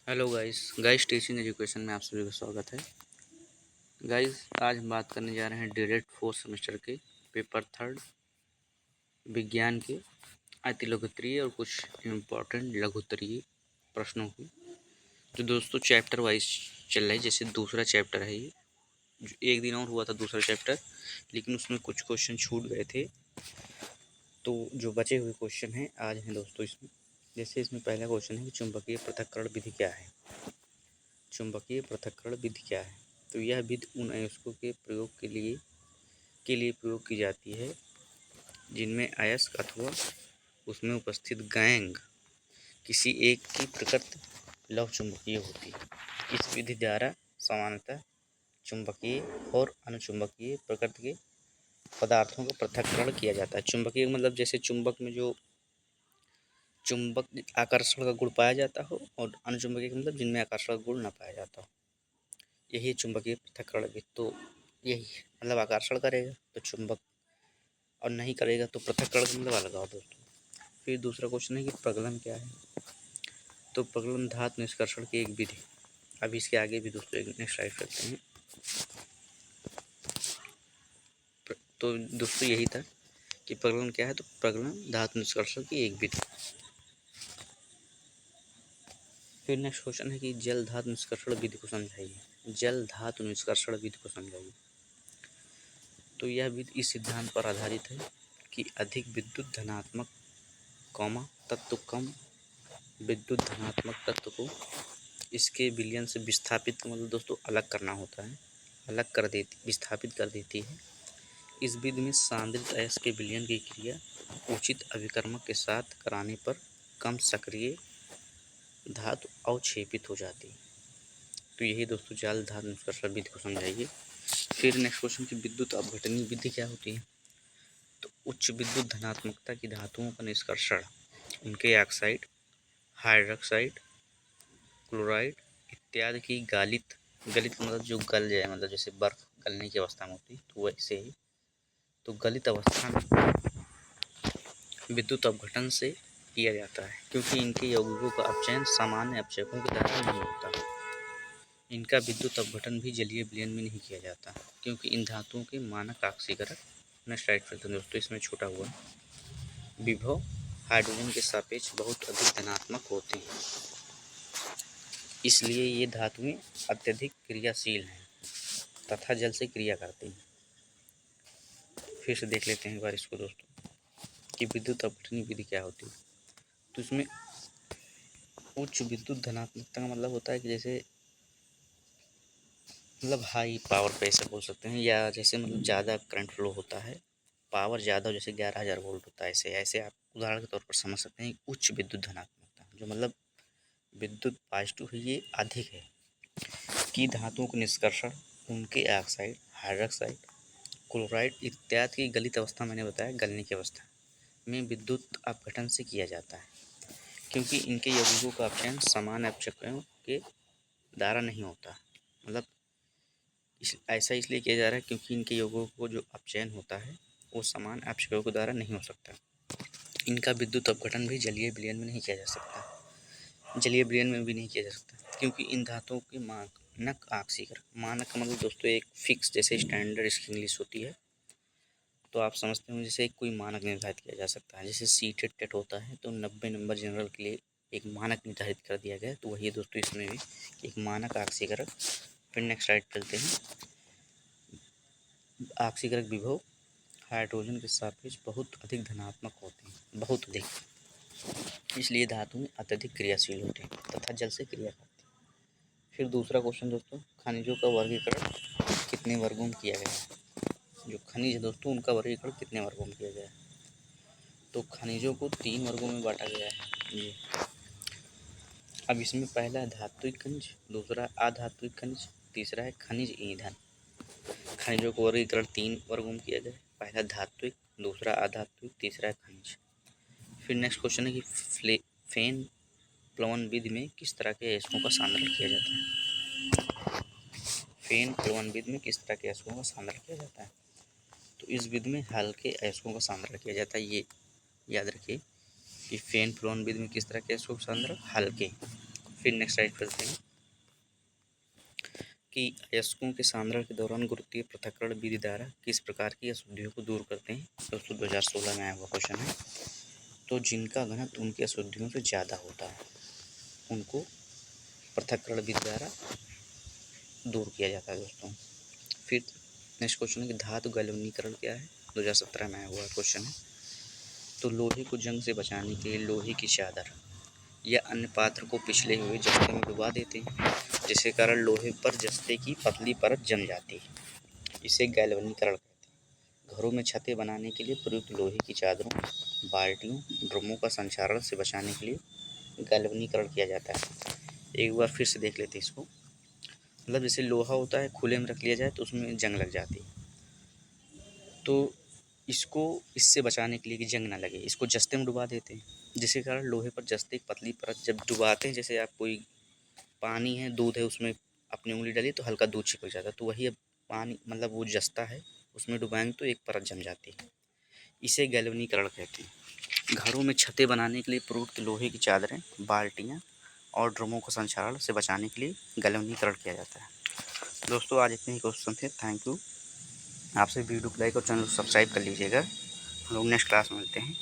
Hello guys teaching education में आप सभी का स्वागत है। गाइस आज हम बात करने जा रहे हैं डायरेक्ट फोर्थ सेमेस्टर के पेपर थर्ड विज्ञान के अति लघुत्तरीय और कुछ इम्पोर्टेंट लघुत्तरीय प्रश्नों की, जो दोस्तों चैप्टर वाइज चल रहा है। जैसे दूसरा चैप्टर है ये, जो एक दिन और हुआ था दूसरा चैप्टर, लेकिन उसमें कुछ क्वेश्चन छूट गए थे, तो जो बचे हुए क्वेश्चन हैं आज हैं दोस्तों इसमें। जैसे इसमें पहला क्वेश्चन है कि चुंबकीय पृथक्करण विधि क्या है। चुंबकीय पृथक्करण विधि क्या है? तो यह विधि उन अयस्कों के प्रयोग के लिए प्रयोग की जाती है जिनमें अयस्क अथवा उसमें उपस्थित गैंग किसी एक की प्रकृति लव चुंबकीय होती है। इस विधि द्वारा सामान्यतः चुंबकीय और अनुचुंबकीय प्रकृति के पदार्थों का पृथक्करण किया जाता है। चुंबकीय मतलब जैसे चुंबक में जो चुंबक आकर्षण का गुण पाया जाता हो, और अनुचुंबकीय मतलब जिनमें आकर्षण का गुण न पाया जाता हो, यही चुंबकीय पृथक्करण भी। तो यही मतलब आकर्षण करेगा तो चुंबक, और नहीं करेगा तो पृथक्करण का मतलब अलग होगा दोस्तों। फिर दूसरा क्वेश्चन है कि प्रगलन क्या है। तो प्रगलन धातु निष्कर्षण की एक विधि। अभी इसके आगे भी दोस्तों एक नेक्स्ट स्लाइड करते हैं। तो दोस्तों यही था कि प्रगलन क्या है। तो प्रगलन धातु निष्कर्षण की एक विधि। फिर नेक्स्ट क्वेश्चन है कि जल धातु निष्कर्षण विधि को समझाइए। जल धातु निष्कर्षण विधि को समझाइए। तो यह विधि इस सिद्धांत पर आधारित है कि अधिक विद्युत धनात्मक तत्व कम विद्युत धनात्मक तत्व को इसके विलयन से विस्थापित, मतलब दोस्तों अलग करना होता है, अलग कर देती, विस्थापित कर देती है। इस विधि में सांद्रित अयस्क के विलयन की क्रिया उचित अभिकर्मक के साथ कराने पर कम सक्रिय धातु अवक्षेपित हो जाती है। तो यही दोस्तों जल धातु निष्कर्षण विधि को समझाइए। फिर नेक्स्ट क्वेश्चन की विद्युत अपघटनीय विधि क्या होती है। तो उच्च विद्युत धनात्मकता की धातुओं का निष्कर्षण उनके ऑक्साइड, हाइड्रोक्साइड, क्लोराइड इत्यादि की गलित मतलब जो गल जाए, मतलब जैसे बर्फ गलने की अवस्था में होती है, तो वैसे ही तो गलित अवस्था में विद्युत अपघटन से किया जाता है, क्योंकि इनके यौगिकों का अपचयन सामान्य अपचयकों की तरह नहीं होता। इनका विद्युत अपघटन भी जलीय विलयन में नहीं किया जाता, क्योंकि इन धातुओं के मानक ऑक्सीकरण नेक्स्ट स्लाइड पर दोस्तों इसमें छोटा हुआ विभव हाइड्रोजन के सापेक्ष बहुत अधिक धनात्मक होते हैं, इसलिए ये धातुएं अत्यधिक क्रियाशील हैं तथा जल से क्रिया करती हैं। फिर से देख लेते हैं एक बार इसको दोस्तों कि विद्युत अपघटनीय विधि क्या होती है। तो इसमें उच्च विद्युत धनात्मकता का मतलब होता है कि जैसे मतलब हाई पावर पे ऐसा बोल सकते हैं, या जैसे मतलब ज़्यादा करंट फ्लो होता है, पावर ज़्यादा हो, जैसे 11,000 वोल्ट होता है, ऐसे ऐसे आप उदाहरण के तौर पर समझ सकते हैं। उच्च विद्युत धनात्मकता जो मतलब विद्युत पॉजिटिव है, ये अधिक है कि धातुओं का निष्कर्षण उनके ऑक्साइड, हाइड्रोक्साइड, क्लोराइड इत्यादि की गलित अवस्था, मैंने बताया गलने की अवस्था में विद्युत अपघटन से किया जाता है, क्योंकि इनके यौगिकों का अपचयन समान अपचयकों के द्वारा नहीं होता। मतलब ऐसा इसलिए किया जा रहा है क्योंकि इनके यौगिकों को जो अपचयन होता है वो समान अपचयकों के द्वारा नहीं हो सकता। इनका विद्युत अपघटन भी जलीय विलयन में नहीं किया जा सकता, जलीय विलयन में भी नहीं किया जा सकता, क्योंकि इन धातुओं के मानक ऑक्सीकरण, मानक का मतलब दोस्तों एक फिक्स, जैसे स्टैंडर्ड इसकी इंग्लिश होती है, तो आप समझते हो जैसे कोई मानक निर्धारित किया जा सकता है। जैसे सीटेट टेट होता है तो 90 नंबर जनरल के लिए एक मानक निर्धारित कर दिया गया है, तो वही दोस्तों इसमें भी एक मानक ऑक्सीकरण। फिर नेक्स्ट स्लाइड चलते हैं। ऑक्सीकरण विभव हाइड्रोजन के सापेक्ष बहुत अधिक धनात्मक होते हैं, बहुत अधिक, इसलिए धातुएं अत्यधिक क्रियाशील होते हैं तथा जल से क्रिया करती हैं। फिर दूसरा क्वेश्चन दोस्तों, खनिजों का वर्गीकरण कितने वर्गों में किया गया है। जो खनिज है दोस्तों उनका वर्गीकरण कितने वर्गों में किया गया है। तो खनिजों को 3 वर्गों में बांटा गया है ये। अब इसमें पहला है धात्विक खनिज, दूसरा अधात्विक खनिज, तीसरा है खनिज ईंधन। खनिजों को वर्गीकरण 3 वर्गों में किया गया है, पहला धात्विक, दूसरा अधात्विक, तीसरा है खनिज। फिर नेक्स्ट क्वेश्चन है कि फेन प्लवन विधि में किस तरह के अयस्कों का सांद्रण किया जाता है। फेन प्लवन विधि में किस तरह के अयस्कों का सांद्रण किया जाता है। तो इस विधि में हल्के अयस्कों का सांद्रण किया जाता है। ये याद रखिए कि फेन प्लवन विधि में किस तरह के अयस्कों का सांद्रण, हल्के। फिर नेक्स्ट स्लाइड पर देखते हैं कि अयस्कों के सांद्रण के दौरान गुरुत्वीय पृथक्करण विधि द्वारा किस प्रकार की अशुद्धियों को दूर करते हैं। दोस्तों 2016 में आया हुआ क्वेश्चन है। तो जिनका घनत्व उनकी अशुद्धियों से ज़्यादा होता है उनको पृथक्करण विधि द्वारा दूर किया जाता है दोस्तों। फिर नेक्स्ट क्वेश्चन है कि धातु गैल्वेनीकरण क्या है। 2017 में आया हुआ क्वेश्चन है। तो लोहे को जंग से बचाने के लिए लोहे की चादर या अन्य पात्र को पिछले हुए जस्ते में डुबा देते हैं, जिसके कारण लोहे पर जस्ते की पतली परत जम जाती है। इसे गैल्वेनीकरण कहते हैं। घरों में छतें बनाने के लिए प्रयुक्त लोहे की चादरों, बाल्टियों, ड्रमों का संक्षारण से बचाने के लिए गैल्वेनीकरण किया जाता है। एक बार फिर से देख लेते हैं इसको। मतलब जैसे लोहा होता है, खुले में रख लिया जाए तो उसमें जंग लग जाती है, तो इसको इससे बचाने के लिए कि जंग ना लगे, इसको जस्ते में डुबा देते हैं, जिसके कारण लोहे पर जस्ते की पतली परत जब डुबाते हैं, जैसे आप कोई पानी है, दूध है, उसमें अपनी उंगली डाली तो हल्का दूध चिपक जाता है, तो वही अब पानी मतलब वो जस्ता है उसमें डुबाएंगे तो एक परत जम जाती है। इसे गैल्वेनीकरण कहते हैं। घरों में छतें बनाने के लिए प्रयुक्त लोहे की चादरें, बाल्टियाँ और ड्रमों को संक्षारण से बचाने के लिए गैल्वेनीकरण किया जाता है। दोस्तों आज इतने ही क्वेश्चन थे। Thank you. आपसे वीडियो को लाइक और चैनल को सब्सक्राइब कर लीजिएगा। हम लोग नेक्स्ट क्लास में मिलते हैं।